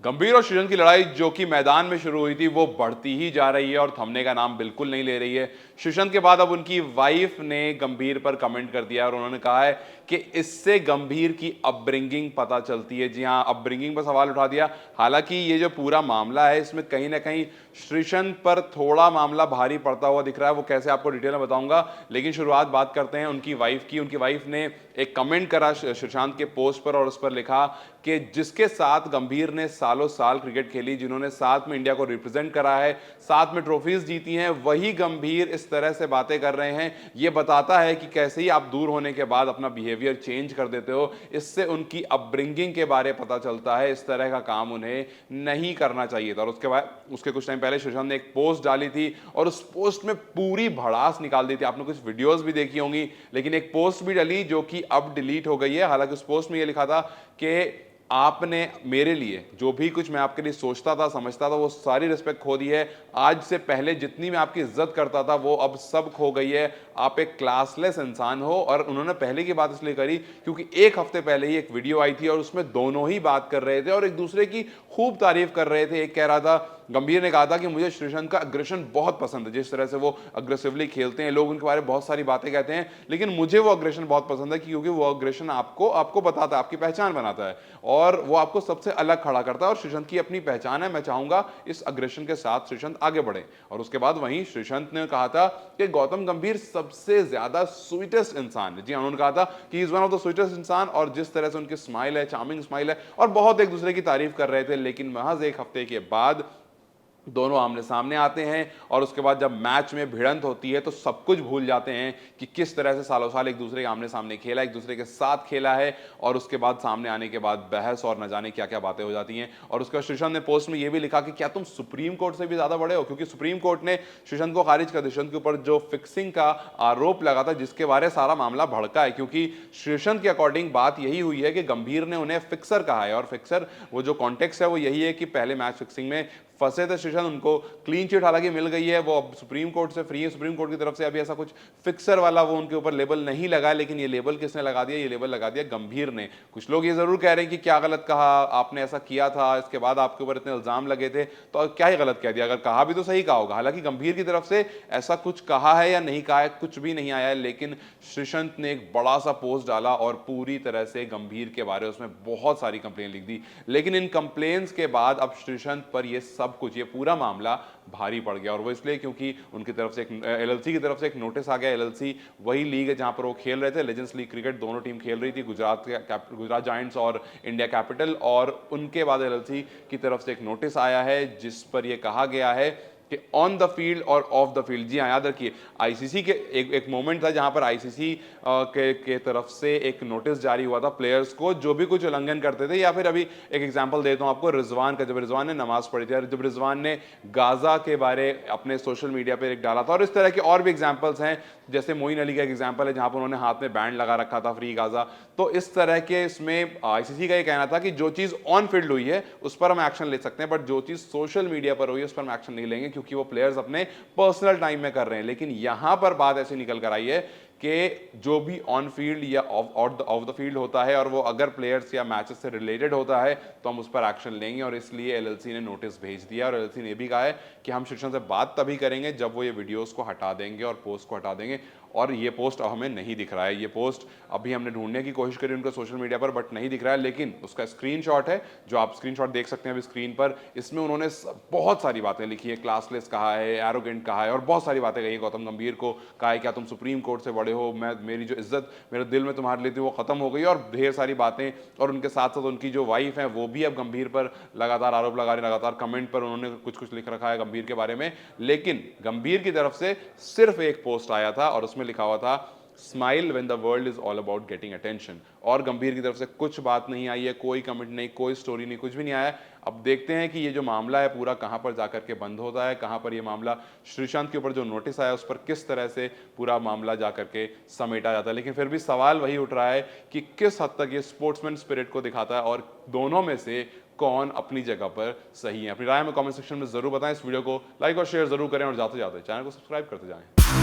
गंभीर और श्रीजंत की लड़ाई जो कि मैदान में शुरू हुई थी वो बढ़ती ही जा रही है और थमने का नाम बिल्कुल नहीं ले रही है। श्रीजंत के बाद अब उनकी वाइफ ने गंभीर पर कमेंट कर दिया और उन्होंने कहा है कि इससे गंभीर की अपब्रिंगिंग पता चलती है। जी हां, अपब्रिंगिंग पर सवाल उठा दिया। हालांकि ये जो पूरा मामला है इसमें कहीं ना कहीं श्रीजंत पर थोड़ा मामला भारी पड़ता हुआ दिख रहा है। वो कैसे आपको डिटेल में बताऊंगा, लेकिन शुरुआत बात करते हैं उनकी वाइफ की। उनकी वाइफ ने एक कमेंट करा श्रीशांत के पोस्ट पर और उस पर लिखा कि जिसके साथ गंभीर ने सालों साल क्रिकेट खेली, जिन्होंने साथ में इंडिया को रिप्रेजेंट करा है, साथ में ट्रॉफीज जीती हैं, वही गंभीर इस तरह से बातें कर रहे हैं। ये बताता है कि कैसे ही आप दूर होने के बाद अपना बिहेवियर चेंज कर देते हो। इससे उनकी अपब्रिंगिंग के बारे पता चलता है। इस तरह का काम उन्हें नहीं करना चाहिए था। और उसके बाद उसके कुछ टाइम पहले श्रीशांत ने एक पोस्ट डाली थी और उस पोस्ट में पूरी भड़ास निकाल दी थी। आपने कुछ वीडियोस भी देखी होंगी, लेकिन एक पोस्ट भी डली जो कि अब डिलीट हो गई है। हालांकि उस पोस्ट में यह लिखा था कि आपने मेरे लिए जो भी कुछ मैं आपके लिए सोचता था, समझता था, वो सारी रिस्पेक्ट खो दी है। आज से पहले जितनी मैं आपकी इज्जत करता था वो अब सब खो गई है। आप एक क्लासलेस इंसान हो। और उन्होंने पहले की बात इसलिए करी क्योंकि एक हफ्ते पहले ही एक वीडियो आई थी और उसमें दोनों ही बात कर रहे थे और एक दूसरे की खूब तारीफ कर रहे थे। एक कह रहा था, गंभीर ने कहा था कि मुझे श्रीशांत का अग्रेशन बहुत पसंद है, जिस तरह से वो अग्रेसिवली खेलते हैं। लोग उनके बारे में बहुत सारी बातें कहते हैं, लेकिन मुझे वो अग्रेशन बहुत पसंद है क्योंकि वो अग्रेशन आपको बताता है, आपकी पहचान बनाता है और वो आपको सबसे अलग खड़ा करता है। और श्रीशांत की अपनी पहचान है। मैं चाहूंगा इस अग्रेशन के साथ श्रीशांत आगे बढ़े। और उसके बाद वहीं श्रीशांत ने कहा था कि गौतम गंभीर सबसे ज्यादा स्वीटेस्ट इंसान है। जी उन्होंने कहा था कि is one of the sweetest इंसान। और जिस तरह से उनकी स्माइल है, चार्मिंग स्माइल है, और बहुत एक दूसरे की तारीफ कर रहे थे। लेकिन महज एक हफ्ते के बाद दोनों आमने सामने आते हैं और उसके बाद जब मैच में भिड़ंत होती है तो सब कुछ भूल जाते हैं कि किस तरह से सालों साल एक दूसरे के आमने सामने खेला, एक दूसरे के साथ खेला है। और उसके बाद सामने आने के बाद बहस और न जाने क्या क्या बातें हो जाती हैं। और उसके बाद श्रीशांत ने पोस्ट में यह भी लिखा कि क्या तुम सुप्रीम कोर्ट से भी ज्यादा बड़े हो, क्योंकि सुप्रीम कोर्ट ने श्रीशांत को खारिज कर दिया। श्रीशांत के ऊपर जो फिक्सिंग का आरोप लगा था, जिसके बारे सारा मामला भड़का है, क्योंकि श्रीशांत के अकॉर्डिंग बात यही हुई है कि गंभीर ने उन्हें फिक्सर कहा है। और फिक्सर वो जो कॉन्टेक्स्ट है वो यही है कि पहले मैच फिक्सिंग में फंसे थे श्रीशांत, उनको क्लीन चिट हालांकि मिल गई है, वो अब सुप्रीम कोर्ट से फ्री है। सुप्रीम कोर्ट की तरफ से अभी ऐसा कुछ फिक्सर वाला वो उनके ऊपर लेबल नहीं लगा है। लेकिन ये लेबल किसने लगा दिया? ये लेबल लगा दिया गंभीर ने। कुछ लोग ये जरूर कह रहे हैं कि क्या गलत कहा, आपने ऐसा किया था, इसके बाद आपके ऊपर इतने इल्जाम लगे थे, तो क्या ही गलत कह दिया? अगर कहा भी तो सही कहा होगा। हालांकि गंभीर की तरफ से ऐसा कुछ कहा है या नहीं कहा है, कुछ भी नहीं आया है। लेकिन श्रीशांत ने एक बड़ा सा पोस्ट डाला और पूरी तरह से गंभीर के बारे में उसमें बहुत सारी कंप्लेन लिख दी। लेकिन इन कंप्लेन्स के बाद अब श्रीशांत पर ये सब कुछ, ये पूरा मामला भारी पड़ गया। और वो इसलिए क्योंकि उनकी तरफ से एक एलएलसी की तरफ से एक नोटिस आ गया। एलएलसी वही लीग है जहां पर वो खेल रहे थे, लेजेंड्स लीग क्रिकेट, दोनों टीम खेल रही थी, गुजरात जायंट्स और इंडिया कैपिटल। और उनके बाद एलएलसी की तरफ से एक नोटिस आया है जिस पर यह कहा गया है कि ऑन द फील्ड और ऑफ द फील्ड, जी हाँ याद रखिए, आईसीसी के एक मोमेंट था जहां पर आईसीसी के तरफ से एक नोटिस जारी हुआ था प्लेयर्स को जो भी कुछ उल्लंघन करते थे। या फिर अभी एक एग्जांपल देता हूं आपको, रिजवान का, जब रिजवान ने नमाज पढ़ी थी, जब रिजवान ने गाजा के बारे अपने सोशल मीडिया पर एक डाला था। और इस तरह के और भी एग्जाम्पल्स हैं, जैसे मोइन अली का एग्जाम्पल है जहां पर उन्होंने हाथ में बैंड लगा रखा था, फ्री गाजा। तो इस तरह के इसमें आईसीसी का ये कहना था कि जो चीज ऑन फील्ड हुई है उस पर हम एक्शन ले सकते हैं, बट जो चीज सोशल मीडिया पर हुई है उस पर हम एक्शन नहीं लेंगे, क्योंकि वो प्लेयर्स अपने पर्सनल टाइम में कर रहे हैं। लेकिन यहां पर बात ऐसी निकल कर आई है कि जो भी ऑन फील्ड या ऑफ द फील्ड होता है और वो अगर प्लेयर्स या मैचेस से रिलेटेड होता है तो हम उस पर एक्शन लेंगे। और इसलिए एलएलसी ने नोटिस भेज दिया और एलएलसी ने भी कहा है कि हम श्रीशांत से बात तभी करेंगे जब वो ये वीडियोस को हटा देंगे और पोस्ट को हटा देंगे। और ये पोस्ट अब हमें नहीं दिख रहा है। ये पोस्ट अभी हमने ढूंढने की कोशिश करी उनके सोशल मीडिया पर, बट नहीं दिख रहा है। लेकिन उसका स्क्रीनशॉट है जो आप स्क्रीनशॉट देख सकते हैं अभी स्क्रीन पर। इसमें उन्होंने बहुत सारी बातें लिखी है, क्लासलेस कहा है, एरोगेंट कहा है और बहुत सारी बातें कही है। गौतम गंभीर को कहा है क्या तुम सुप्रीम कोर्ट से बड़े हो, मैं मेरी जो इज्जत मेरे दिल में तुम्हारे लिए थी वो खत्म हो गई, और ढेर सारी बातें। और उनके साथ साथ उनकी जो वाइफ है वो भी अब गंभीर पर लगातार आरोप लगा रही, लगातार कमेंट पर उन्होंने कुछ कुछ लिख रखा है गंभीर के बारे में। लेकिन गंभीर की तरफ से सिर्फ एक पोस्ट आया था और उसमें लिखा हुआ था smile when the world is all about getting attention. और गंभीर की तरफ से कुछ बात नहीं आई है, कोई कमेंट नहीं, कोई स्टोरी नहीं, कुछ भी नहीं आया। अब देखते हैं कि ये जो मामला है पूरा कहां पर जाकर के बंद होता है, कहां पर ये मामला श्रीशांत के ऊपर जो नोटिस आया उस पर किस तरह से पूरा मामला जाकर के समेटा जाता है। लेकिन फिर भी सवाल वही उठ रहा है कि किस हद तक ये स्पोर्ट्समैन स्पिरिट को दिखाता है और दोनों में से कौन अपनी जगह पर सही है। अपनी राय में कमेंट सेक्शन में जरूर बताएं। इस वीडियो को लाइक और शेयर जरूर करें और जाते जाते चैनल को सब्सक्राइब करते जाएं।